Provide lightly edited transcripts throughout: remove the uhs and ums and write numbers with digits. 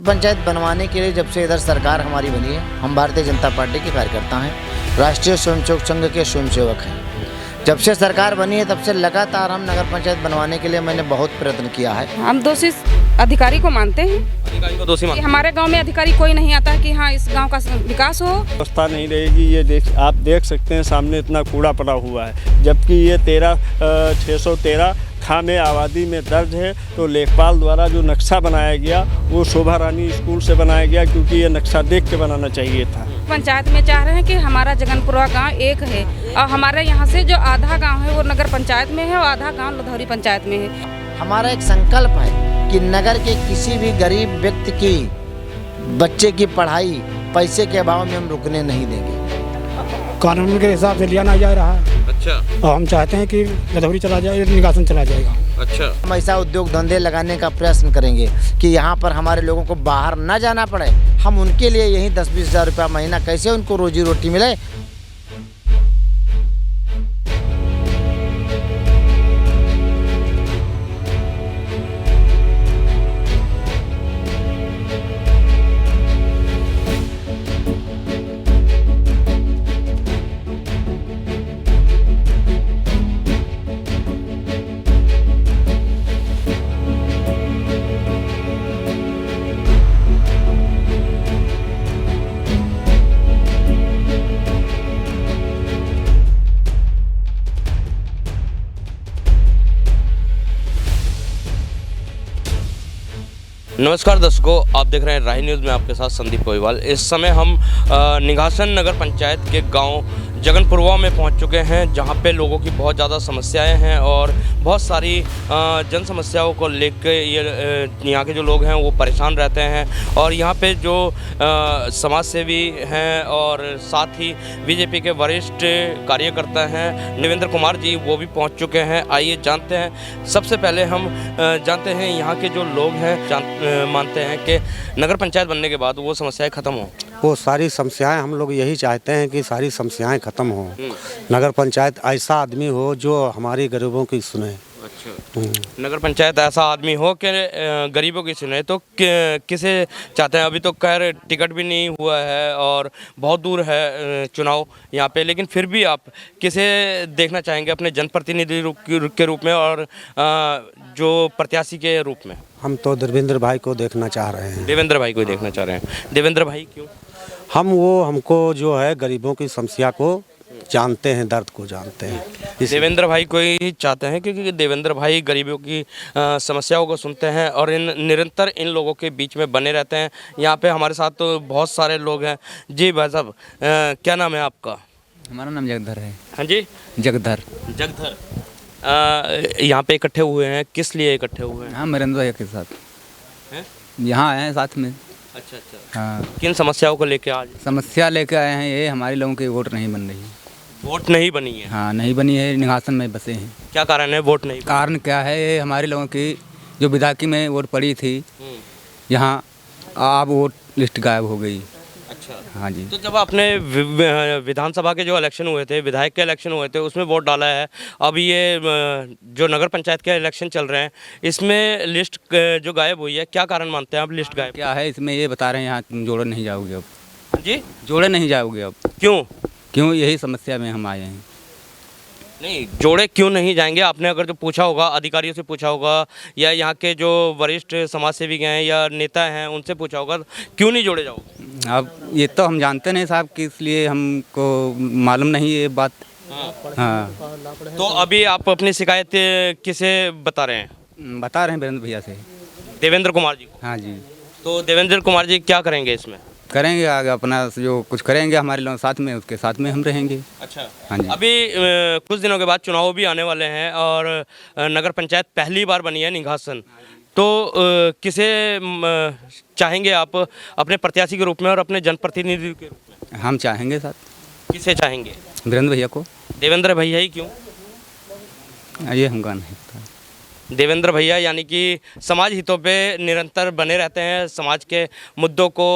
पंचायत बनवाने के लिए जब से इधर सरकार हमारी बनी है, हम भारतीय जनता पार्टी के कार्यकर्ता हैं, राष्ट्रीय स्वयंसेवक संघ के स्वयंसेवक हैं। जब से सरकार बनी है तब से लगातार हम नगर पंचायत बनवाने के लिए मैंने बहुत प्रयत्न किया है। हम दोषी अधिकारी को मानते हैं। अधिकारी को दोषी मानते हैं। हमारे गांव में अधिकारी कोई नहीं आता है कि हाँ इस गांव का विकास हो। व्यवस्था नहीं रहेगी। ये आप देख सकते हैं सामने इतना कूड़ा पड़ा हुआ है, जबकि ये 613 खामे आबादी में दर्ज है। तो लेखपाल द्वारा जो नक्शा बनाया गया वो शोभा रानी स्कूल से बनाया गया, क्योंकि ये नक्शा देख के बनाना चाहिए था। पंचायत में चाह रहे हैं कि हमारा जगनपुरा गांव एक है और हमारे यहाँ से जो आधा गांव है वो नगर पंचायत में है और आधा गांव लधौरी पंचायत में है। हमारा एक संकल्प है कि नगर के किसी भी गरीब व्यक्ति की बच्चे की पढ़ाई पैसे के अभाव में हम रुकने नहीं देंगे। कानून के हिसाब से लिया ना जा रहा है। अच्छा। और हम चाहते हैं कि लधौरी चला जाए, निगासन चला जाएगा। अच्छा। हम ऐसा उद्योग धंधे लगाने का प्रयत्न करेंगे कि यहाँ पर हमारे लोगों को बाहर न जाना पड़े। हम उनके लिए यही 10-20 हज़ार रुपया महीना कैसे उनको रोजी रोटी मिले। नमस्कार दर्शकों, आप देख रहे हैं राही न्यूज़ में आपके साथ संदीप कोईवाल। इस समय हम निघासन नगर पंचायत के गांव जगनपुरवा में पहुंच चुके हैं, जहां पे लोगों की बहुत ज़्यादा समस्याएं हैं और बहुत सारी जन समस्याओं को लेकर ये यहाँ के जो लोग हैं वो परेशान रहते हैं। और यहाँ पे जो समाज सेवी हैं और साथ ही बीजेपी के वरिष्ठ कार्यकर्ता हैं देवेंद्र कुमार जी, वो भी पहुँच चुके हैं। आइए जानते हैं। सबसे पहले हम जानते हैं यहाँ के जो लोग हैं मानते हैं कि नगर पंचायत बनने के बाद वो समस्याएं खत्म हो। वो सारी समस्याएं हम लोग यही चाहते हैं कि सारी समस्याएं खत्म हो। नगर पंचायत ऐसा आदमी हो जो हमारी गरीबों की सुने। अच्छा। नगर पंचायत ऐसा आदमी हो कि गरीबों की सुने, तो किसे चाहते हैं? अभी तो खैर टिकट भी नहीं हुआ है और बहुत दूर है चुनाव यहाँ पे, लेकिन फिर भी आप किसे देखना चाहेंगे अपने जनप्रतिनिधि के रूप में और जो प्रत्याशी के रूप में? हम तो देवेंद्र भाई को देखना चाह रहे हैं। देवेंद्र भाई को देखना चाह रहे हैं। देवेंद्र भाई क्यों? हमको जो है गरीबों की समस्या को जानते हैं, दर्द को जानते हैं। देवेंद्र भाई को ही चाहते हैं क्योंकि देवेंद्र भाई गरीबों की समस्याओं को सुनते हैं और निरंतर इन लोगों के बीच में बने रहते हैं। यहाँ पे हमारे साथ तो बहुत सारे लोग हैं। जी भाई साहब, क्या नाम है आपका? हमारा नाम जगधर है। हाँ जी, जगधर। जगधर। यहाँ पे इकट्ठे हुए हैं, किस लिए इकट्ठे हुए हैं? हाँ, नरेंद्र भैया के साथ हैं? यहाँ आए हैं साथ में। अच्छा अच्छा। हाँ, किन समस्याओं को लेके आज? समस्या लेके आए हैं, ये हमारे लोगों की वोट नहीं बन रही। वोट नहीं बनी है? हाँ, नहीं बनी है। निघासन में बसे हैं। क्या कारण है वोट नहीं? कारण क्या है? ये हमारे लोगों की जो विधायकी में वोट पड़ी थी, यहाँ अब वोट लिस्ट गायब हो गई। अच्छा। हाँ जी। तो जब आपने विधानसभा के जो इलेक्शन हुए थे, विधायक के इलेक्शन हुए थे, उसमें वोट डाला है। अब ये जो नगर पंचायत के इलेक्शन चल रहे हैं, इसमें लिस्ट जो गायब हुई है, क्या कारण मानते हैं आप लिस्ट गायब? क्या है इसमें, ये बता रहे हैं यहाँ जोड़े नहीं जाओगे अब। जी, जोड़े नहीं जाओगे अब। क्यों? क्यों? यही समस्या में हम आए हैं। नहीं, जोड़े क्यों नहीं जाएंगे? आपने अगर जो पूछा होगा, अधिकारियों से पूछा होगा या यहाँ के जो वरिष्ठ समाज सेवी हैं या नेता हैं उनसे पूछा होगा, क्यों नहीं जोड़े जाओगे? अब ये तो हम जानते नहीं साहब, कि इसलिए हमको मालूम नहीं ये बात। हाँ। तो अभी आप अपनी शिकायत किसे बता रहे हैं? बता रहे हैं वीरेंद्र भैया से। देवेंद्र कुमार जी को? हाँ जी। तो देवेंद्र कुमार जी क्या करेंगे इसमें? करेंगे आगे अपना जो कुछ करेंगे हमारे लोग साथ में, उसके साथ में हम रहेंगे। अच्छा। हाँ जी। अभी कुछ दिनों के बाद चुनाव भी आने वाले हैं और नगर पंचायत पहली बार बनी है निघासन, तो किसे चाहेंगे आप अपने प्रत्याशी के रूप में और अपने जनप्रतिनिधि के रूप में? हम चाहेंगे साथ। किसे चाहेंगे? वीरेंद्र भैया को। देवेंद्र भैया ही क्यों? ये हमका नहीं पता। देवेंद्र भैया यानी कि समाज हितों पे निरंतर बने रहते हैं, समाज के मुद्दों को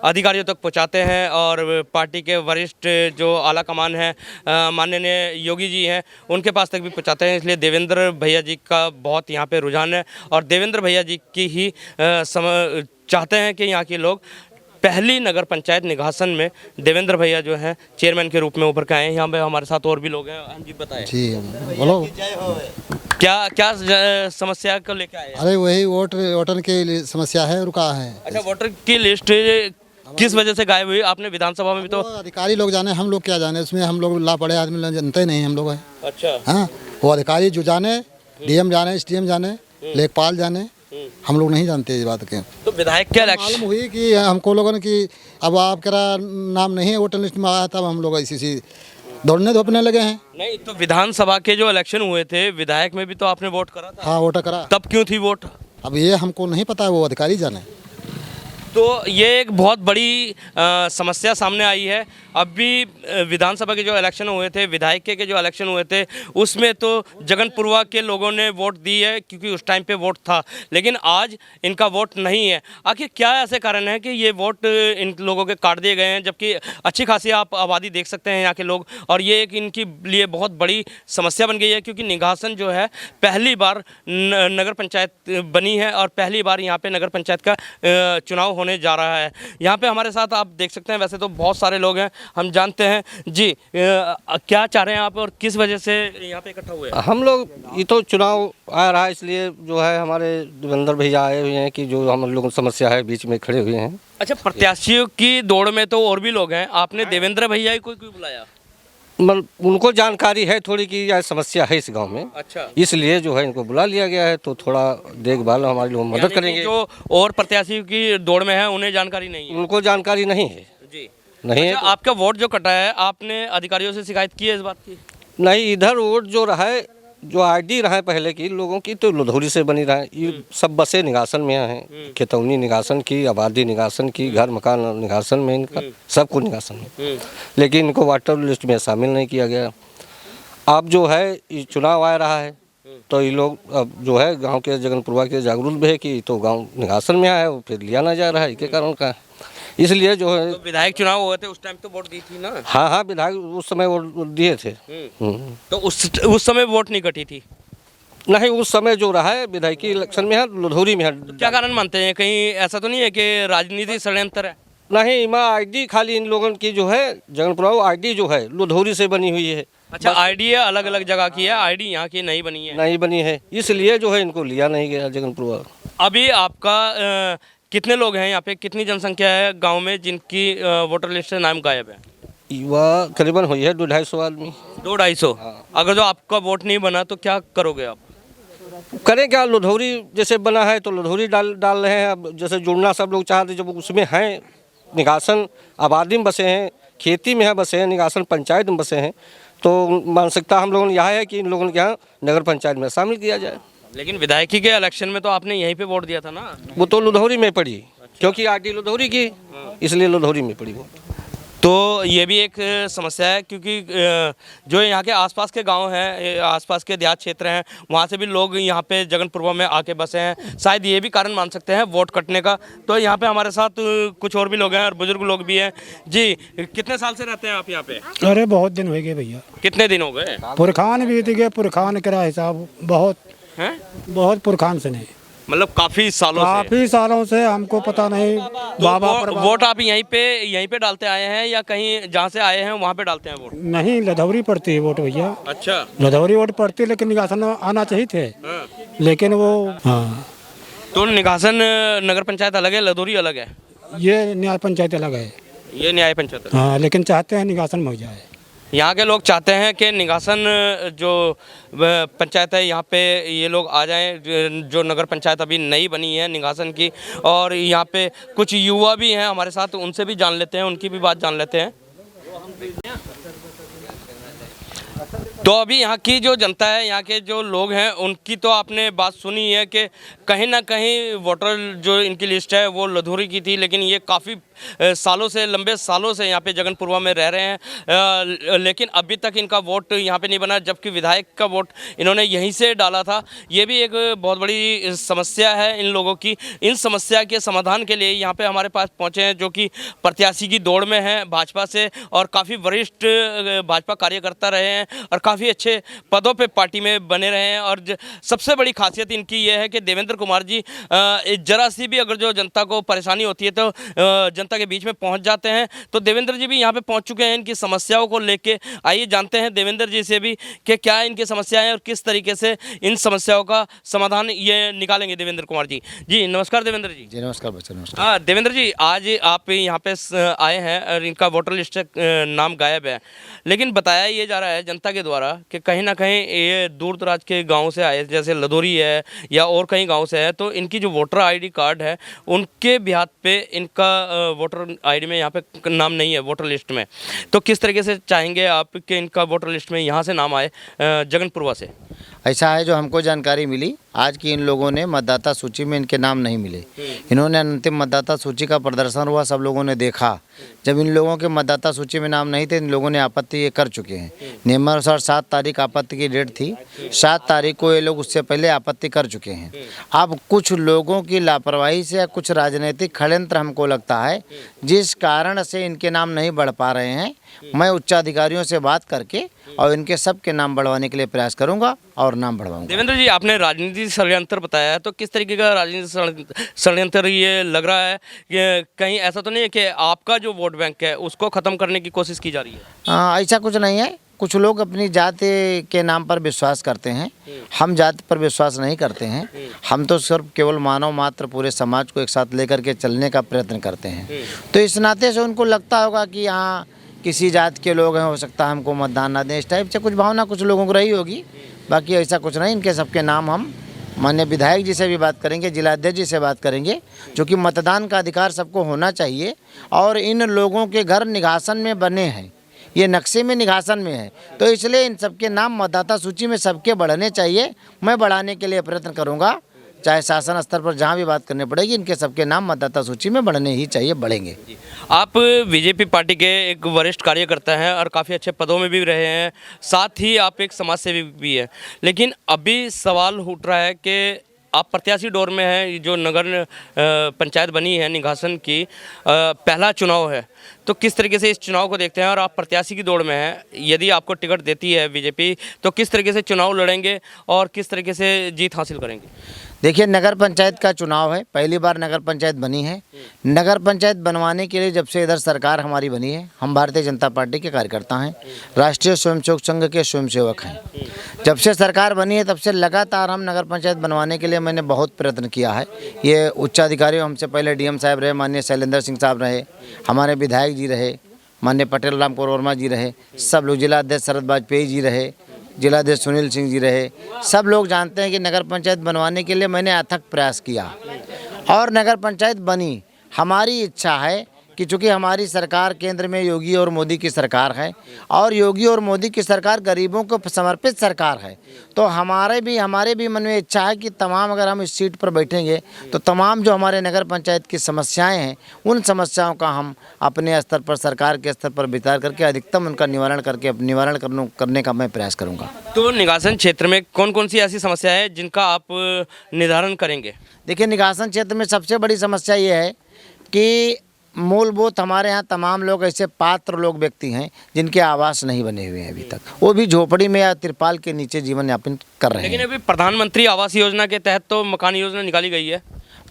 अधिकारियों तक पहुंचाते हैं और पार्टी के वरिष्ठ जो आला कमान है माननीय योगी जी हैं उनके पास तक भी पहुंचाते हैं। इसलिए देवेंद्र भैया जी का बहुत यहाँ पे रुझान है और देवेंद्र भैया जी की ही चाहते हैं कि यहाँ के लोग पहली नगर पंचायत निघासन में देवेंद्र भैया जो हैं चेयरमैन के रूप में उभर के आए हैं। यहाँ पे हमारे साथ और भी लोग हैं। हाँ जी, बताएं जी बोलो। क्या क्या समस्या को लेके आए हैं? अरे वही वोटर के लिए समस्या है, रुका है। अच्छा, वोटर की लिस्ट किस वजह से गायब हुई? आपने विधानसभा में भी तो वो अधिकारी लोग जाने, हम लोग क्या जाने, उसमें हम लोग लापड़े आदमी लोग जानते नहीं हम लोग हैं। अच्छा, हाँ, वो अधिकारी जो जाने, डीएम जाने, एसडीएम जाने, लेखपाल जाने, हम लोग नहीं जानते इस बात के। तो विधायक क्या मालूम इलेक्शन हुई कि हमको लोगों ने कि अब आपका नाम नहीं है वोटर लिस्ट में आया, तब हम लोग इसी दौड़ने धोपने लगे हैं। नहीं, तो विधानसभा के जो इलेक्शन हुए थे विधायक में भी तो आपने वोट करा था। हाँ, वोटर करा। तब क्यों थी वोट? अब ये हमको नहीं पता है, वो अधिकारी जाने। तो ये एक बहुत बड़ी समस्या सामने आई है। अभी विधानसभा के जो इलेक्शन हुए थे, विधायक के जो इलेक्शन हुए थे, उसमें तो जगनपुरवा के लोगों ने वोट दी है क्योंकि उस टाइम पे वोट था, लेकिन आज इनका वोट नहीं है। आखिर क्या ऐसे कारण है कि ये वोट इन लोगों के काट दिए गए हैं, जबकि अच्छी खासी आप आबादी देख सकते हैं यहाँ के लोग, और ये एक इनकी लिए बहुत बड़ी समस्या बन गई है क्योंकि निघासन जो है पहली बार नगर पंचायत बनी है और पहली बार यहाँ पे नगर पंचायत का चुनाव होने जा रहा है। यहाँ पे हमारे साथ आप देख सकते हैं, वैसे तो बहुत सारे लोग हैं, हम जानते हैं जी। क्या चाह रहे हैं आप और किस वजह से यहाँ पे इकट्ठा हुए हैं? हम लोग ये तो चुनाव आ रहा है, इसलिए जो है हमारे देवेंद्र भैया आए हुए हैं कि जो हम लोगों की समस्या है बीच में खड़े हुए हैं। अच्छा, प्रत्याशियों की दौड़ में तो और भी लोग हैं, आपने देवेंद्र भैया ही कोई बुलाया? उनको जानकारी है थोड़ी कि यह समस्या है इस गांव में। अच्छा, इसलिए जो है इनको बुला लिया गया है, तो थोड़ा देखभाल हमारी लोग मदद करेंगे। जो और प्रत्याशियों की दौड़ में है उन्हें जानकारी नहीं है? उनको जानकारी नहीं है जी, नहीं है। अच्छा, आपका वोट जो कटा है, आपने अधिकारियों से शिकायत की है इस बात की? नहीं, इधर वोट जो रहा है, जो आईडी रहा है पहले की लोगों की, तो लुधौरी से बनी रहा है। ये सब बसें निघासन में हैं, खेतौनी निघासन की, आबादी निघासन की, घर मकान निघासन में, इनका सब कुछ निघासन में, लेकिन इनको वाटर लिस्ट में शामिल नहीं किया गया। अब जो है ये चुनाव आ रहा है, तो ये लोग अब जो है गांव के जगनपुरवा के जागरूक भी है कि तो गांव निघासन में आया है, फिर लिया ना जा रहा है, इसके कारण का इसलिए जो है। तो विधायक चुनाव हुए थे उस टाइम तो वोट दी थी ना? हाँ हाँ, विधायक उस समय वोट दिए थे। तो उस समय वोट नहीं कटी थी? नहीं, उस समय जो रहा है विधायकी इलेक्शन में है, लुधौरी में है। क्या कारण मानते हैं? कहीं ऐसा तो नहीं है कि राजनीति षड्यंत्र है? नहीं, माँ आईडी खाली इन लोगों की जो है जगनपुरवा आईडी जो है लुधौरी से बनी हुई है। अच्छा, आईडी है, अलग अलग जगह की है, आईडी यहाँ की नहीं बनी है? नहीं बनी है, इसलिए जो है इनको लिया नहीं गया जगनपुरवा। अभी आपका कितने लोग हैं यहाँ पे, कितनी जनसंख्या है गांव में जिनकी वोटर लिस्ट से नाम गायब है? वह करीबन हुई है 200-250 आदमी। 200-250? अगर जो आपका वोट नहीं बना तो क्या करोगे आप? करें क्या, लुधौरी जैसे बना है तो लुधौरी डाल रहे हैं। अब जैसे जुड़ना सब लोग चाहते, जब उसमें हैं निघासन आबादी में बसे हैं, खेती में है बसे हैं, निघासन पंचायत में बसे हैं, तो मानसिकता हम लोगों ने यह है कि इन लोगों के यहाँ नगर पंचायत में शामिल किया जाए। लेकिन विधायकी के इलेक्शन में तो आपने यहीं पे वोट दिया था ना? वो तो लुधौरी में पड़ी, क्योंकि आईडी लुधौरी की, इसलिए लुधौरी में पड़ी वो। तो ये भी एक समस्या है क्योंकि जो यहाँ के आसपास के गांव हैं, आसपास के देहात क्षेत्र हैं, वहाँ से भी लोग यहाँ पे जगनपुरवा में आके बसे हैं। शायद ये भी कारण मान सकते हैं वोट कटने का। तो यहाँ पे हमारे साथ कुछ और भी लोग हैं और बुजुर्ग लोग भी हैं। जी, कितने साल से रहते हैं आप यहाँ पे? अरे बहुत दिन हो गए भैया। कितने दिन हो गए? पुरखान बीत गए, पुरखान का हिसाब बहुत हैं? बहुत पुरखान से नहीं, मतलब काफी सालों से हमको पता नहीं। तो बाबा वोट आप यहीं पे डालते आए हैं या कहीं जहाँ से आए हैं वहाँ पे डालते हैं वोट? नहीं, लधौरी पड़ती है वोट भैया। अच्छा, लधौरी वोट पड़ती है, लेकिन निघासन आना चाहिए थे, लेकिन वो हाँ। तो निघासन नगर पंचायत अलग है, लधौरी अलग है? ये न्याय पंचायत अलग है। ये न्याय पंचायत? हाँ, लेकिन चाहते हैं निघासन में हो जाए। यहाँ के लोग चाहते हैं कि निघासन जो पंचायत है यहाँ पे ये लोग आ जाएं, जो नगर पंचायत अभी नई बनी है निघासन की। और यहाँ पे कुछ युवा भी हैं हमारे साथ, उनसे भी जान लेते हैं, उनकी भी बात जान लेते हैं। तो अभी यहाँ की जो जनता है, यहाँ के जो लोग हैं, उनकी तो आपने बात सुनी है कि कहीं ना कहीं वोटर जो इनकी लिस्ट है वो लधौरी की थी, लेकिन ये काफ़ी सालों से, लंबे सालों से यहाँ पे जगनपुरवा में रह रहे हैं, लेकिन अभी तक इनका वोट यहाँ पे नहीं बना, जबकि विधायक का वोट इन्होंने यहीं से डाला था। ये भी एक बहुत बड़ी समस्या है इन लोगों की। इन समस्या के समाधान के लिए यहाँ पे हमारे पास पहुँचे हैं जो कि प्रत्याशी की दौड़ में हैं भाजपा से, और काफ़ी वरिष्ठ भाजपा कार्यकर्ता रहे हैं और काफ़ी अच्छे पदों पे पार्टी में बने रहे हैं। और सबसे बड़ी खासियत इनकी ये है कि देवेंद्र कुमार जी जरा सी भी अगर जो जनता को परेशानी होती है तो जनता के बीच में पहुंच जाते हैं। तो देवेंद्र जी भी यहाँ पे पहुंच चुके हैं इनकी समस्याओं को लेके। आइए जानते हैं देवेंद्र जी से भी कि क्या इनकी समस्याएं हैं और किस तरीके से इन समस्याओं का समाधान ये निकालेंगे देवेंद्र कुमार जी। जी नमस्कार देवेंद्र जी। जी नमस्कार बच्चा, नमस्कार। हाँ देवेंद्र जी, आज आप यहाँ पे आए हैं और इनका वोटर लिस्ट नाम गायब है, लेकिन बताया ये जा रहा है जनता के द्वारा कि कहीं ना कहीं ये दूर दराज के गांव से आए, जैसे लदोरी है या और कई गांव से है, तो इनकी जो वोटर आईडी कार्ड है उनके बिहार पे इनका वोटर आईडी में यहाँ पे नाम नहीं है वोटर लिस्ट में। तो किस तरीके से चाहेंगे आप कि इनका वोटर लिस्ट में यहाँ से नाम आए जगनपुरवा से? ऐसा है, जो हमको जानकारी मिली आज की इन लोगों ने मतदाता सूची में इनके नाम नहीं मिले। इन्होंने अंतिम मतदाता सूची का प्रदर्शन हुआ, सब लोगों ने देखा। जब इन लोगों के मतदाता सूची में नाम नहीं थे, इन लोगों ने आपत्ति ये कर चुके हैं। नियमानुसार 7 तारीख आपत्ति की डेट थी, 7 तारीख को ये लोग उससे पहले आपत्ति कर चुके हैं। अब कुछ लोगों की लापरवाही से या कुछ राजनीतिक षड्यंत्र हमको लगता है जिस कारण से इनके नाम नहीं बढ़ पा रहे हैं। मैं उच्चाधिकारियों से बात करके और इनके सबके नाम बढ़वाने के लिए प्रयास करूंगा और नाम बढ़वाऊंगा। देवेंद्र जी, आपने राजनीतिक षड्यंत्र बताया, तो किस तरीके का राजनीतिक षड्यंत्र ये लग रहा है कि कहीं ऐसा तो नहीं है कि आपका जो वोट बैंक है उसको ख़त्म करने की कोशिश की जा रही है? ऐसा कुछ नहीं है। कुछ लोग अपनी जाति के नाम पर विश्वास करते हैं, हम जाति पर विश्वास नहीं करते हैं। हम तो सिर्फ केवल मानव मात्र पूरे समाज को एक साथ लेकर के चलने का प्रयत्न करते हैं। तो इस नाते से उनको लगता होगा कि यहाँ किसी जाति के लोग हैं, हो सकता है हमको मतदान ना दें, इस टाइप से कुछ भावना कुछ लोगों को रही होगी। बाकी ऐसा कुछ नहीं। इनके सबके नाम हम माननीय विधायक जी से भी बात करेंगे, जिलाध्यक्ष जी से बात करेंगे, जो कि मतदान का अधिकार सबको होना चाहिए। और इन लोगों के घर निगासन में बने हैं, ये नक्शे में निगासन में है, तो इसलिए इन सबके नाम मतदाता सूची में सबके बढ़ने चाहिए। मैं बढ़ाने के लिए प्रयत्न करूँगा, चाहे शासन स्तर पर जहाँ भी बात करनी पड़ेगी, इनके सबके नाम मतदाता सूची में बढ़ने ही चाहिए, बढ़ेंगे। आप बीजेपी पार्टी के एक वरिष्ठ कार्यकर्ता हैं और काफ़ी अच्छे पदों में भी रहे हैं, साथ ही आप एक समाज सेवी भी हैं, लेकिन अभी सवाल उठ रहा है कि आप प्रत्याशी दौर में हैं। जो नगर पंचायत बनी है निघासन की, पहला चुनाव है, तो किस तरीके से इस चुनाव को देखते हैं? और आप प्रत्याशी की दौड़ में हैं, यदि आपको टिकट देती है बीजेपी, तो किस तरीके से चुनाव लड़ेंगे और किस तरीके से जीत हासिल करेंगे? देखिए, नगर पंचायत का चुनाव है, पहली बार नगर पंचायत बनी है। नगर पंचायत बनवाने के लिए जब से इधर सरकार हमारी बनी है, हम भारतीय जनता पार्टी के कार्यकर्ता हैं, राष्ट्रीय स्वयंसेवक संघ के स्वयंसेवक हैं। जब से सरकार बनी है तब से लगातार हम नगर पंचायत बनवाने के लिए मैंने बहुत प्रयत्न किया है। ये उच्चाधिकारी हमसे पहले डीएम साहब रहे, माननीय शैलेंद्र सिंह साहब रहे, हमारे विधायक जी रहे, माननीय पटेल राम कौर वर्मा जी रहे, सब लोग, जिलाध्यक्ष शरद वाजपेयी जी रहे, जिलाध्यक्ष सुनील सिंह जी रहे। सब लोग जानते हैं कि नगर पंचायत बनवाने के लिए मैंने अथक प्रयास किया और नगर पंचायत बनी। हमारी इच्छा है कि चूँकि हमारी सरकार केंद्र में योगी और मोदी की सरकार है और योगी और मोदी की सरकार गरीबों को समर्पित सरकार है, तो हमारे भी मन में इच्छा है कि तमाम, अगर हम इस सीट पर बैठेंगे तो तमाम जो हमारे नगर पंचायत की समस्याएं हैं, उन समस्याओं का हम अपने स्तर पर, सरकार के स्तर पर विचार करके अधिकतम उनका निवारण करने का मैं प्रयास करूँगा। तो निघासन क्षेत्र में कौन कौन सी ऐसी समस्या है जिनका आप निर्धारण करेंगे? देखिए, निघासन क्षेत्र में सबसे बड़ी समस्या ये है कि मूलभूत हमारे यहाँ तमाम लोग ऐसे पात्र लोग व्यक्ति हैं जिनके आवास नहीं बने हुए हैं अभी तक, वो भी झोपड़ी में या तिरपाल के नीचे जीवन यापन कर रहे हैं। लेकिन अभी प्रधानमंत्री आवास योजना के तहत तो मकान योजना निकाली गई है।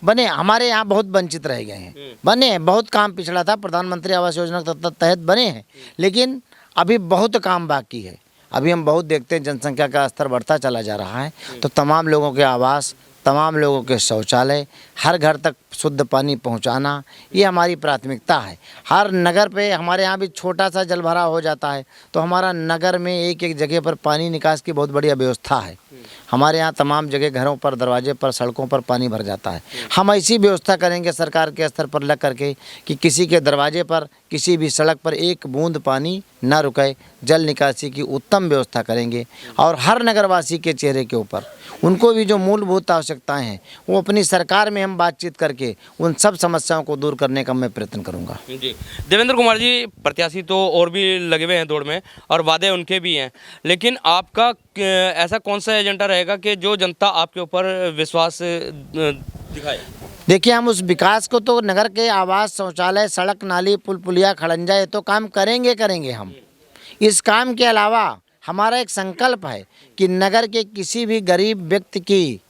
बने, हमारे यहाँ बहुत वंचित रह गए हैं, बने, बहुत काम पिछड़ा था, प्रधानमंत्री आवास योजना के तहत बने हैं, लेकिन अभी बहुत काम बाकी है। अभी हम बहुत देखते हैं जनसंख्या का स्तर बढ़ता चला जा रहा है, तो तमाम लोगों के आवास, तमाम लोगों के शौचालय, हर घर तक शुद्ध पानी पहुंचाना, ये हमारी प्राथमिकता है। हर नगर पे हमारे यहाँ भी छोटा सा जल भराव हो जाता है, तो हमारा नगर में एक एक जगह पर पानी निकास की बहुत बढ़िया व्यवस्था है। हमारे यहाँ तमाम जगह घरों पर, दरवाजे पर, सड़कों पर पानी भर जाता है। हम ऐसी व्यवस्था करेंगे सरकार के स्तर पर लग करके कि किसी के दरवाजे पर, किसी भी सड़क पर एक बूंद पानी ना रुके, जल निकासी की उत्तम व्यवस्था करेंगे। और हर नगरवासी के चेहरे के ऊपर उनको भी जो मूलभूत आवश्यकताएं हैं, वो अपनी सरकार में हम बातचीत करके उन सब समस्याओं को दूर करने का मैं प्रयत्न करूंगा। जी, देवेंद्र कुमार जी, प्रत्याशी तो और भी लगे हुए हैं दौड़ में और वादे उनके भी हैं, लेकिन आपका ऐसा कौन सा एजेंडा रहेगा कि जो जनता आपके ऊपर विश्वास दिखाए? देखिए, हम उस विकास को तो नगर के आवास, शौचालय, सड़क, नाली, पुल पुलिया, खड़ंजा, ये तो काम करेंगे हम। इस काम के अलावा हमारा एक संकल्प है कि नगर के किसी भी गरीब व्यक्ति की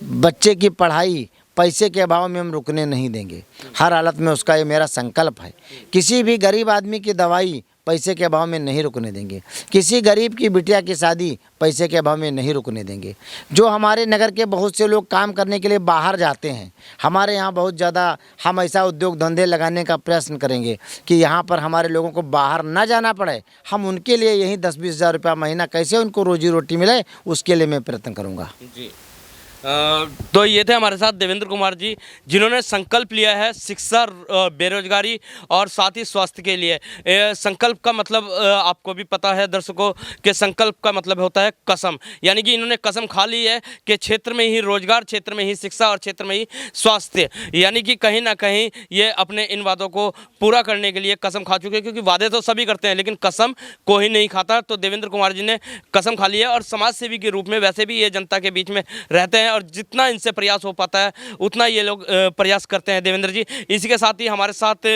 बच्चे की पढ़ाई पैसे के अभाव में हम रुकने नहीं देंगे। हर हालत में उसका ये मेरा संकल्प है। किसी भी गरीब आदमी की दवाई पैसे के अभाव में नहीं रुकने देंगे। किसी गरीब की बिटिया की शादी पैसे के अभाव में नहीं रुकने देंगे। जो हमारे नगर के बहुत से लोग काम करने के लिए बाहर जाते हैं, हमारे यहाँ बहुत ज़्यादा हम ऐसा उद्योग धंधे लगाने का प्रयत्न करेंगे कि यहाँ पर हमारे लोगों को बाहर ना जाना पड़े। हम उनके लिए यही 10-20 हज़ार रुपया महीना कैसे उनको रोजी रोटी मिले, उसके लिए मैं प्रयत्न करूँगा। जी। तो ये थे हमारे साथ देवेंद्र कुमार जी, जिन्होंने संकल्प लिया है शिक्षा, बेरोजगारी और साथ ही स्वास्थ्य के लिए। संकल्प का मतलब आपको भी पता है दर्शकों कि संकल्प का मतलब होता है कसम, यानी कि इन्होंने कसम खा ली है कि क्षेत्र में ही रोजगार, क्षेत्र में ही शिक्षा और क्षेत्र में ही स्वास्थ्य, यानी कि कहीं ना कहीं ये अपने इन वादों को पूरा करने के लिए कसम खा चुके हैं। क्योंकि वादे तो सभी करते हैं लेकिन कसम कोई नहीं खाता। तो देवेंद्र कुमार जी ने कसम खा ली है और समाज सेवी के रूप में वैसे भी ये जनता के बीच में रहते हैं और जितना इनसे प्रयास हो पाता है उतना ये लोग प्रयास करते हैं देवेंद्र जी। इसी के साथ ही हमारे साथ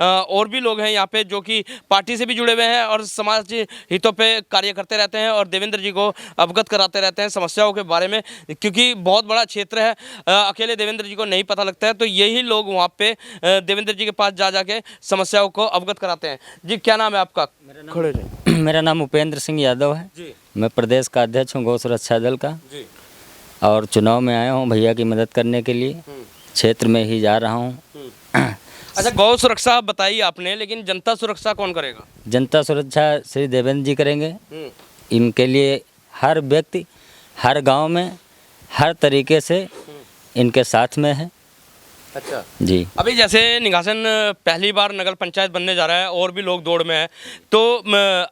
और भी लोग हैं यहाँ पे जो कि पार्टी से भी जुड़े हुए हैं और समाज हितों पे कार्य करते रहते हैं और देवेंद्र जी को अवगत कराते रहते हैं समस्याओं के बारे में, क्योंकि बहुत बड़ा क्षेत्र है, अकेले देवेंद्र जी को नहीं पता लगता है। तो यही लोग वहाँ पे देवेंद्र जी के पास जा जाके समस्याओं को अवगत कराते हैं। जी, क्या नाम है आपका? मेरा नाम उपेंद्र सिंह यादव है जी। मैं प्रदेश का अध्यक्ष हूँ गौ सुरक्षा दल का जी। और चुनाव में आया हूँ भैया की मदद करने के लिए। क्षेत्र में ही जा रहा हूँ। अच्छा, गौ सुरक्षा बताई आपने, लेकिन जनता सुरक्षा कौन करेगा? जनता सुरक्षा श्री देवेंद्र जी करेंगे। इनके लिए हर व्यक्ति हर गांव में हर तरीके से इनके साथ में है। अच्छा जी। अभी जैसे निघासन पहली बार नगर पंचायत बनने जा रहा है और भी लोग दौड़ में हैं, तो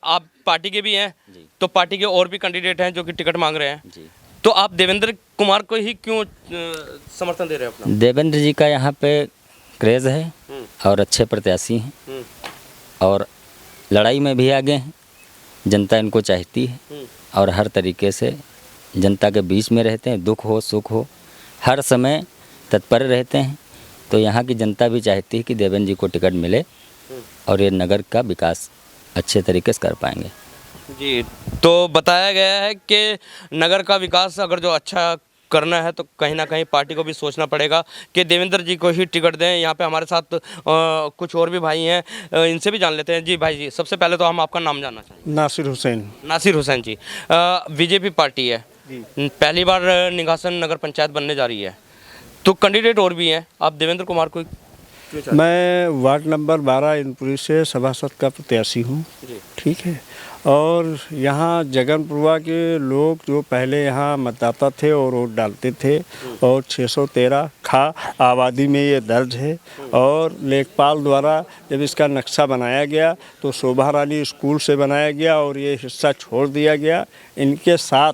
आप पार्टी के भी हैं, तो पार्टी के और भी कैंडिडेट हैं जो कि टिकट मांग रहे हैं जी। तो आप देवेंद्र कुमार को ही क्यों समर्थन दे रहे हैं अपना? देवेंद्र जी का यहाँ पे क्रेज़ है और अच्छे प्रत्याशी हैं और लड़ाई में भी आगे हैं। जनता इनको चाहती है और हर तरीके से जनता के बीच में रहते हैं, दुख हो सुख हो हर समय तत्पर रहते हैं। तो यहाँ की जनता भी चाहती है कि देवेंद्र जी को टिकट मिले और ये नगर का विकास अच्छे तरीके से कर पाएंगे। जी, तो बताया गया है कि नगर का विकास अगर जो अच्छा करना है तो कहीं ना कहीं पार्टी को भी सोचना पड़ेगा कि देवेंद्र जी को ही टिकट दें। यहाँ पे हमारे साथ कुछ और भी भाई हैं, इनसे भी जान लेते हैं। जी भाई जी, सबसे पहले तो हम आपका नाम जानना चाहेंगे। नासिर हुसैन। नासिर हुसैन जी, बीजेपी पार्टी है, पहली बार निघासन नगर पंचायत बनने जा रही है, तो कैंडिडेट और भी हैं, आप देवेंद्र कुमार को मैं वार्ड नंबर 12 इंदपुरी से सभासद का प्रत्याशी हूँ। ठीक है, और यहाँ जगनपुरवा के लोग जो पहले यहाँ मतदाता थे और वोट डालते थे और 613 खा आबादी में ये दर्ज है। और लेखपाल द्वारा जब इसका नक्शा बनाया गया तो शोभा रानी स्कूल से बनाया गया और ये हिस्सा छोड़ दिया गया। इनके साथ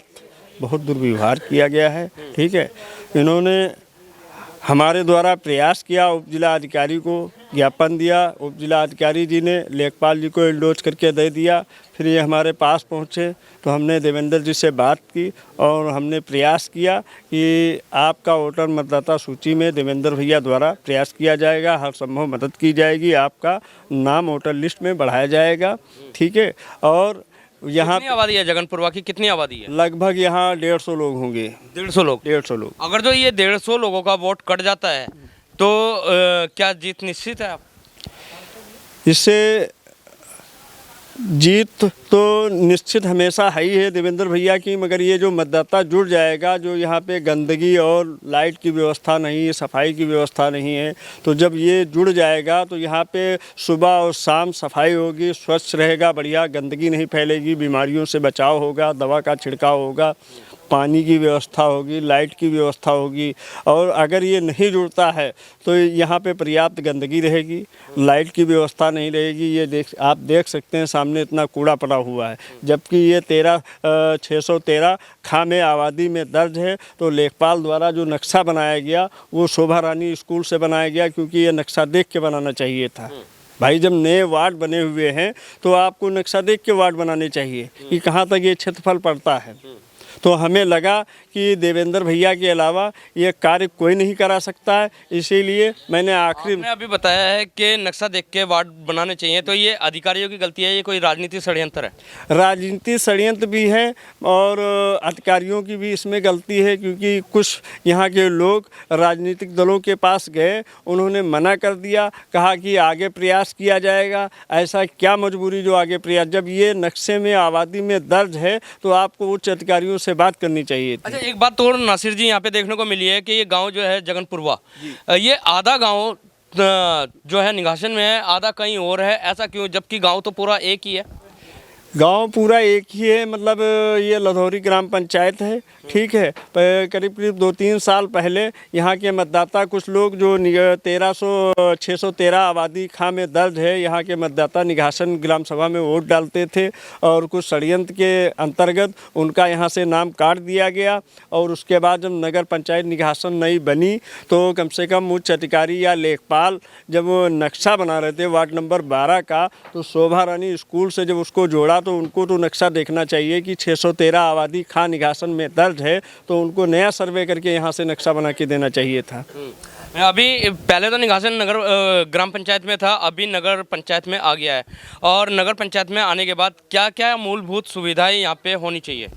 बहुत दुर्व्यवहार किया गया है। ठीक है, इन्होंने हमारे द्वारा प्रयास किया, उप जिला अधिकारी को ज्ञापन दिया, उप जिला अधिकारी जी ने लेखपाल जी को इंडोज करके दे दिया। फिर ये हमारे पास पहुँचे तो हमने देवेंद्र जी से बात की और हमने प्रयास किया कि आपका वोटर मतदाता सूची में देवेंद्र भैया द्वारा प्रयास किया जाएगा, हर संभव मदद की जाएगी, आपका नाम वोटर लिस्ट में बढ़ाया जाएगा। ठीक है, और यहाँ कितनी आबादी है जगनपुरवा की? कितनी आबादी है? लगभग यहाँ 150 लोग होंगे। 150 लोग? 150 लोग। अगर जो ये 150 लोगों का वोट कट जाता है तो क्या जीत निश्चित है? आप इससे जीत तो निश्चित हमेशा है ही है देवेंद्र भैया की, मगर ये जो मतदाता जुड़ जाएगा, जो यहाँ पे गंदगी और लाइट की व्यवस्था नहीं है, सफाई की व्यवस्था नहीं है, तो जब ये जुड़ जाएगा तो यहाँ पे सुबह और शाम सफाई होगी, स्वच्छ रहेगा, बढ़िया गंदगी नहीं फैलेगी, बीमारियों से बचाव होगा, दवा का छिड़काव होगा, पानी की व्यवस्था होगी, लाइट की व्यवस्था होगी। और अगर ये नहीं जुड़ता है तो यहाँ पे पर्याप्त गंदगी रहेगी, लाइट की व्यवस्था नहीं रहेगी। ये आप देख सकते हैं सामने इतना कूड़ा पड़ा हुआ है, जबकि ये 613 खा में आबादी में दर्ज है। तो लेखपाल द्वारा जो नक्शा बनाया गया वो शोभा रानी स्कूल से बनाया गया, क्योंकि ये नक्शा देख के बनाना चाहिए था। भाई, जब नए वार्ड बने हुए हैं तो आपको नक्शा देख के वार्ड बनाने चाहिए कि कहाँ तक ये क्षेत्रफल पड़ता है। तो हमें लगा कि देवेंद्र भैया के अलावा ये कार्य कोई नहीं करा सकता है, इसीलिए मैंने आखिरी आपने अभी बताया है कि नक्शा देख के वार्ड बनाने चाहिए, तो ये अधिकारियों की गलती है, ये कोई राजनीतिक षड्यंत्र है? राजनीतिक षड्यंत्र भी है और अधिकारियों की भी इसमें गलती है, क्योंकि कुछ यहाँ के लोग राजनीतिक दलों के पास गए, उन्होंने मना कर दिया, कहा कि आगे प्रयास किया जाएगा। ऐसा क्या मजबूरी जो आगे प्रयास, जब ये नक्शे में आबादी में दर्ज है तो आपको उच्च अधिकारियों से बात करनी चाहिए थी। अच्छा, एक बात तो नासिर जी यहाँ पे देखने को मिली है कि ये गांव जो है जगनपुरवा, ये आधा गांव जो है निघासन में है, आधा कहीं और है, ऐसा क्यों, जबकि गांव तो पूरा एक ही है? गांव पूरा एक ही है, मतलब ये लधौरी ग्राम पंचायत है, ठीक है। करीब करीब 2-3 साल पहले यहाँ के मतदाता कुछ लोग जो 613 आबादी खां में दर्ज है, यहाँ के मतदाता निघासन ग्राम सभा में वोट डालते थे और कुछ षड्यंत्र के अंतर्गत उनका यहाँ से नाम काट दिया गया। और उसके बाद जब नगर पंचायत निघासन नई बनी तो कम से कम उच्च अधिकारी या लेखपाल जब वो नक्शा बना रहे थे वार्ड नंबर 12 का, तो शोभा रानी स्कूल से जब उसको जोड़ा तो उनको तो नक्शा देखना चाहिए कि 613 आबादी खां निघासन में दर्ज है, तो उनको नया सर्वे करके यहाँ से नक्शा बना के देना चाहिए था। अभी पहले तो निघासन नगर ग्राम पंचायत में था, अभी नगर पंचायत में आ गया है, और नगर पंचायत में आने के बाद क्या क्या मूलभूत सुविधाएं यहाँ पे होनी चाहिए?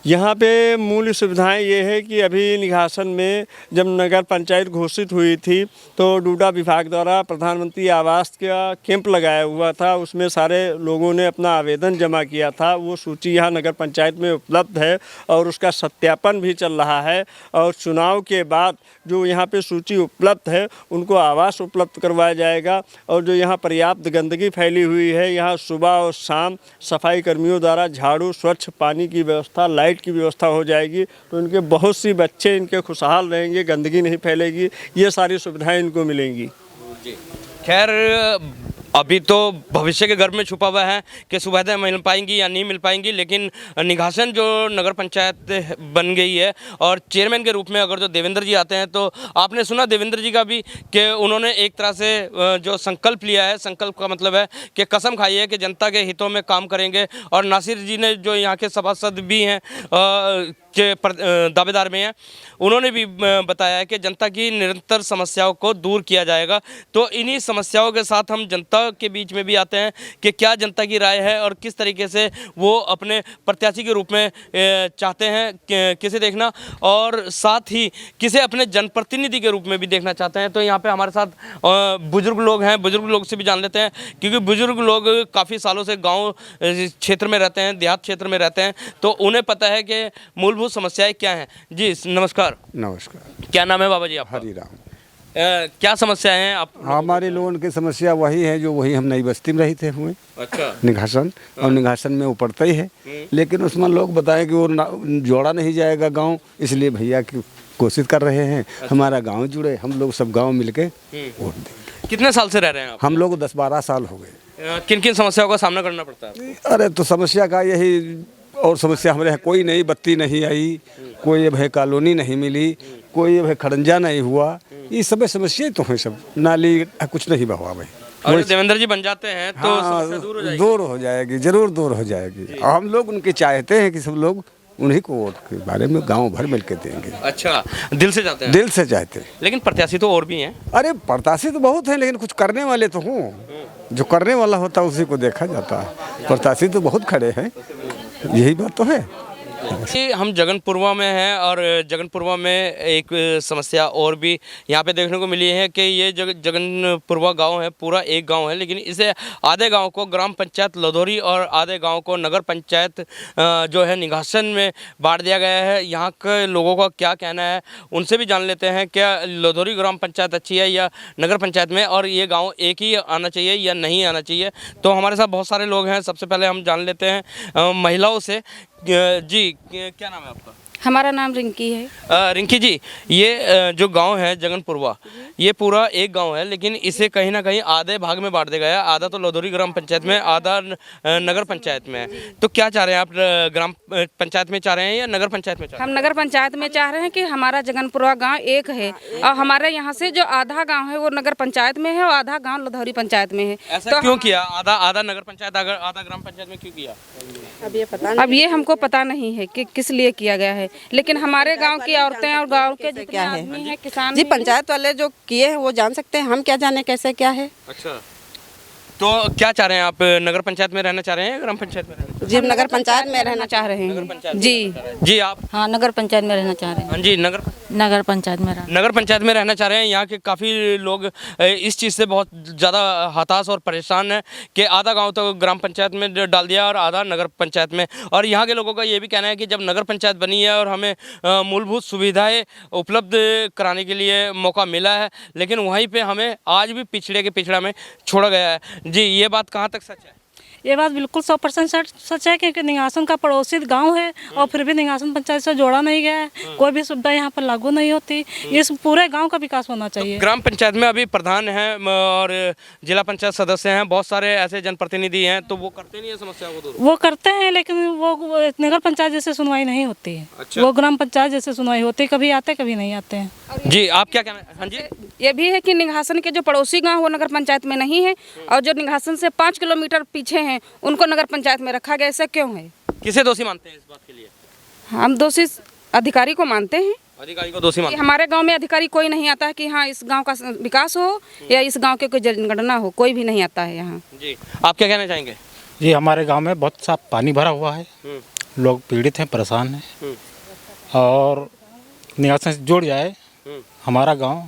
यहाँ पे मूल सुविधाएं ये है कि अभी निघासन में जब नगर पंचायत घोषित हुई थी तो डूडा विभाग द्वारा प्रधानमंत्री आवास का कैंप लगाया हुआ था, उसमें सारे लोगों ने अपना आवेदन जमा किया था। वो सूची यहाँ नगर पंचायत में उपलब्ध है और उसका सत्यापन भी चल रहा है। और चुनाव के बाद जो यहाँ पे सूची उपलब्ध है उनको आवास उपलब्ध करवाया जाएगा। और जो यहाँ पर्याप्त गंदगी फैली हुई है, यहाँ सुबह और शाम सफाई कर्मियों द्वारा झाड़ू, स्वच्छ पानी की व्यवस्था, लाइट की व्यवस्था हो जाएगी, तो इनके बहुत सी बच्चे इनके खुशहाल रहेंगे, गंदगी नहीं फैलेगी, ये सारी सुविधाएं इनको मिलेंगी। खैर, अभी तो भविष्य के गर्भ में छुपा हुआ है कि सुविधाएं मिल पाएंगी या नहीं मिल पाएंगी, लेकिन निघासन जो नगर पंचायत बन गई है और चेयरमैन के रूप में अगर जो देवेंद्र जी आते हैं, तो आपने सुना देवेंद्र जी का भी कि उन्होंने एक तरह से जो संकल्प लिया है, संकल्प का मतलब है कि कसम खाई है कि जनता के हितों में काम करेंगे। और नासिर जी ने जो यहाँ के सभासद भी हैं के दावेदार में हैं, उन्होंने भी बताया है कि जनता की निरंतर समस्याओं को दूर किया जाएगा। तो इन्हीं समस्याओं के साथ हम जनता के बीच में भी आते हैं कि क्या जनता की राय है और किस तरीके से वो अपने प्रत्याशी के रूप में चाहते हैं किसे देखना, और साथ ही किसे अपने जनप्रतिनिधि के रूप में भी देखना चाहते हैं। तो यहाँ पे हमारे साथ बुजुर्ग लोग हैं, बुजुर्ग लोग से भी जान लेते हैं, क्योंकि बुजुर्ग लोग काफ़ी सालों से गाँव क्षेत्र में रहते हैं, देहात क्षेत्र में रहते हैं, तो उन्हें पता है कि मूलभूत समस्याएं क्या हैं। जी नमस्कार। नमस्कार। क्या नाम है बाबा जी आपका? हरिराम। क्या समस्याएं हैं आप? हमारे लोगों की समस्या वही है जो वही हम नई बस्ती में रहते हुए। अच्छा। निघासन, और निघासन में वो पड़ता ही है, लेकिन उसमें लोग बताएं कि वो जोड़ा नहीं जाएगा गांव, इसलिए भैया की कोशिश कर रहे हैं हमारा गांव जुड़े, हम लोग सब गांव मिलके वोट दें। कितने साल से रह रहे हैं आप? हम लोग 10-12 साल हो गए। किन किन समस्याओं का सामना करना पड़ता है? अरे तो समस्या का यही, और समस्या हमारे यहाँ कोई नई बत्ती नहीं आई, कोई भाई कॉलोनी नहीं मिली, कोई भाई खड़ंजा नहीं हुआ, ये सब समस्याएं तो हैं, सब नाली कुछ नहीं बहा भाई। अगर देवेंद्र जी बन जाते हैं तो हाँ, समस्या दूर हो जाएगी। दूर हो जाएगी, जरूर दूर हो जाएगी। और हम लोग उनके चाहते हैं कि सब लोग उन्हीं को वोट के बारे में गांव भर मिल के देंगे। अच्छा, दिल से चाहते हैं? दिल से चाहते हैं। लेकिन प्रत्याशी तो और भी हैं। अरे प्रत्याशी तो बहुत हैं, लेकिन कुछ करने वाले तो हों, जो करने वाला होता है उसी को देखा जाता है। प्रत्याशी तो बहुत खड़े हैं, यही बात तो है। हम जगनपुरवा में हैं और जगनपुरवा में एक समस्या और भी यहाँ पे देखने को मिली है कि ये जगनपुरवा गांव है, पूरा एक गांव है, लेकिन इसे आधे गांव को ग्राम पंचायत लधौरी और आधे गांव को नगर पंचायत जो है निघासन में बांट दिया गया है। यहाँ के लोगों का क्या कहना है उनसे भी जान लेते हैं, क्या लधौरी ग्राम पंचायत अच्छी है या नगर पंचायत में, और ये गाँव एक ही आना चाहिए या नहीं आना चाहिए। तो हमारे साथ बहुत सारे लोग हैं, सबसे पहले हम जान लेते हैं महिलाओं से। जी क्या नाम है आपका? हमारा नाम रिंकी है। रिंकी जी, ये जो गांव है जगनपुरवा, ये पूरा एक गांव है, लेकिन इसे कहीं ना कहीं आधे भाग में बांट दिया गया है। आधा तो लधौरी ग्राम पंचायत में, आधा नगर पंचायत में है। तो क्या चाह रहे हैं आप, ग्राम पंचायत में चाह रहे हैं या नगर पंचायत में चाह रहे हैं? हम नगर पंचायत में चाह रहे हैं कि हमारा जगनपुरवा गांव एक है और हमारे यहाँ से जो आधा गांव है वो नगर पंचायत में है और आधा गांव लधौरी पंचायत में है। ऐसा क्यों किया? आधा आधा नगर पंचायत, आधा ग्राम पंचायत में क्यों किया? अब ये हमको पता नहीं है कि किस लिए किया गया है, लेकिन हमारे गांव की औरतें और गांव के जितने आदमी हैं, किसान जी, पंचायत वाले जो किए हैं वो जान सकते हैं, हम क्या जाने कैसे क्या है। अच्छा, तो क्या चाह रहे हैं आप, नगर पंचायत में रहना चाह रहे हैं या ग्राम पंचायत में रहना? जी, नगर पंचायत में रहना चाह रहे हैं। जी आप? हाँ, नगर पंचायत में रहना चाह रहे हैं। हाँ जी, नगर पंचायत में नगर पंचायत में रहना चाह रहे हैं। यहाँ के काफ़ी लोग इस चीज़ से बहुत ज़्यादा हताश और परेशान हैं कि आधा गांव तो ग्राम पंचायत में डाल दिया और आधा नगर पंचायत में। और यहाँ के लोगों का ये भी कहना है कि जब नगर पंचायत बनी है और हमें मूलभूत सुविधाएं उपलब्ध कराने के लिए मौका मिला है, लेकिन वहीं पर हमें आज भी पिछड़े के पिछड़ा में छोड़ा गया है। जी, ये बात कहाँ तक सच है? ये बात बिल्कुल 100% सच है, क्योंकि निगासन का पड़ोसी गांव है और फिर भी निगासन पंचायत से जोड़ा नहीं गया है। कोई भी सुविधा यहाँ पर लागू नहीं होती। इस पूरे गांव का विकास होना चाहिए। तो ग्राम पंचायत में अभी प्रधान हैं और जिला पंचायत सदस्य हैं, बहुत सारे ऐसे जनप्रतिनिधि हैं, तो वो करते नहीं है समस्या को दूर? वो करते हैं, लेकिन वो नगर पंचायत जैसे सुनवाई नहीं होती है। अच्छा। वो ग्राम पंचायत जैसे सुनवाई होती है, कभी आते कभी नहीं आते हैं। जी, आप क्या कहना है? हाँ जी, ये भी है कि निघासन के जो पड़ोसी गांव वो नगर पंचायत में नहीं है और जो निघासन से 5 किलोमीटर पीछे हैं उनको नगर पंचायत में रखा गया। ऐसा क्यों है? किसे दोषी मानते हैं इस बात के लिए? हम दोषी अधिकारी को मानते हैं। अधिकारी को दोषी मानते हैं? हमारे गांव में अधिकारी कोई नहीं आता है कि हाँ इस गांव का विकास हो या इस गांव के कोई जनगणना हो, कोई भी नहीं आता है यहाँ। जी, आप क्या कहना चाहेंगे? जी, हमारे गांव में बहुत सा पानी भरा हुआ है, लोग पीड़ित हैं, परेशान हैं, और निवासन से जुड़ जाए हमारा गांव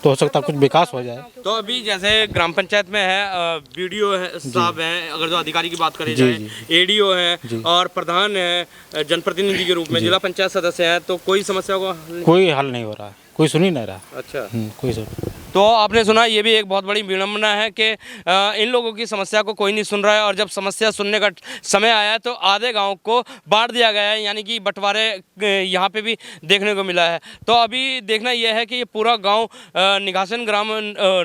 तो हो सकता है कुछ विकास हो जाए। तो अभी जैसे ग्राम पंचायत में है, बीडीओ है साहब हैं, अगर जो अधिकारी की बात करें जाए, एडीओ है और प्रधान है जनप्रतिनिधि के रूप में, जिला पंचायत सदस्य हैं, तो कोई समस्या को कोई हल नहीं हो रहा है, कोई सुन ही नहीं रहा। अच्छा, कोई सुन। तो आपने सुना, ये भी एक बहुत बड़ी विडंबना है कि इन लोगों की समस्या को कोई नहीं सुन रहा है और जब समस्या सुनने का समय आया तो आधे गांव को बांट दिया गया है, यानी कि बंटवारे यहाँ पे भी देखने को मिला है। तो अभी देखना यह है कि ये पूरा गांव निघासन ग्राम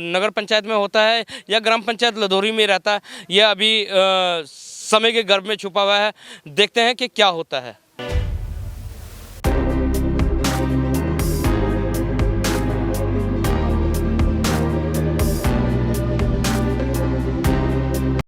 नगर पंचायत में होता है या ग्राम पंचायत लधौरी में रहता है, यह अभी समय के गर्भ में छुपा हुआ है। देखते हैं कि क्या होता है।